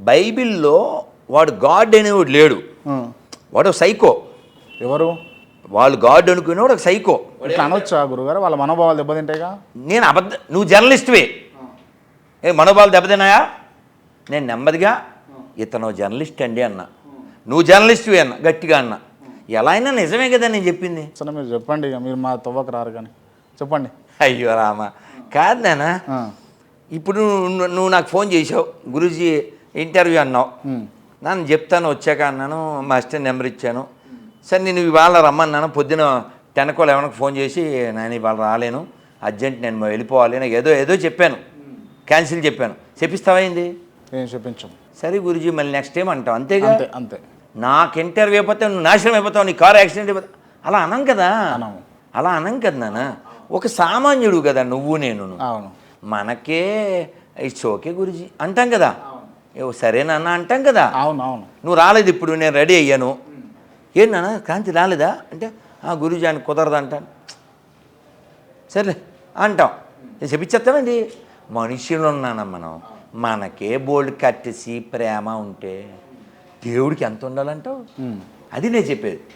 బైబిల్లో వాడు గాడ్ అనేవాడు లేడు, వాడు సైకో. ఎవరు వాళ్ళు గాడ్ అనుకునేవాడు ఒక సైకో. ఇట్లా అనొచ్చా గురుగారు? వాళ్ళ మనోభావాలు దెబ్బతింటాయిగా. నేను నువ్వు జర్నలిస్ట్వే, మనోభావాలు దెబ్బతిన్నాయా? నేను నెమ్మదిగా ఇతను జర్నలిస్ట్ అండి అన్న, నువ్వు జర్నలిస్ట్వే అన్న, గట్టిగా అన్న. ఎలా అయినా నిజమే కదా నేను చెప్పింది. అసలు మీరు చెప్పండి, ఇక మీరు మా తవ్వకు రారు కానీ చెప్పండి. అయ్యో రామ, కాదు నాన్న. ఇప్పుడు నువ్వు నాకు ఫోన్ చేసావు, గురూజీ ఇంటర్వ్యూ అన్నావు, నన్ను చెప్తాను వచ్చాక అన్నాను, మా అసిస్టెంట్ నెంబర్ ఇచ్చాను. సరే నేను ఇవాళ రమ్మన్నాను, పొద్దున 10 or 11 ఫోన్ చేసి నేను ఇవాళ రాలేను, అర్జెంట్, నేను వెళ్ళిపోవాలి, నాకు ఏదో ఏదో చెప్పాను, క్యాన్సిల్ చెప్పాను. చెప్పిస్తావా ఏంది? నేను చెప్పించాం. సరే గురూజీ మళ్ళీ నెక్స్ట్ టైం అంటావు, అంతేగా. అంతే అంతే. నాకు ఇంటర్వ్యూ అయిపోతే నువ్వు నాశనం అయిపోతావు, నీ కారు యాక్సిడెంట్ అయిపోతావు, అలా అనం కదా. అలా అనం కదా నాన్న, ఒక సామాన్యుడు కదా నువ్వు నేను. అవును. మనకే ఇట్స్ ఓకే గురూజీ అంటాం కదా, సరే నాన్న అంటాం కదా. అవును అవును. నువ్వు రాలేదు, ఇప్పుడు నేను రెడీ అయ్యాను, ఏంటి నాన్న క్రాంతి రాలేదా అంటే, గురూజీ ఆయన కుదరదు అంటాను. సరే అంటాం, నేను చెప్పించేస్తామండి. మనుషులు ఉన్నాను మనం, మనకే బోల్డ్ కట్టేసి ప్రేమ ఉంటే దేవుడికి ఎంత ఉండాలంటావు? అది నేను చెప్పేది.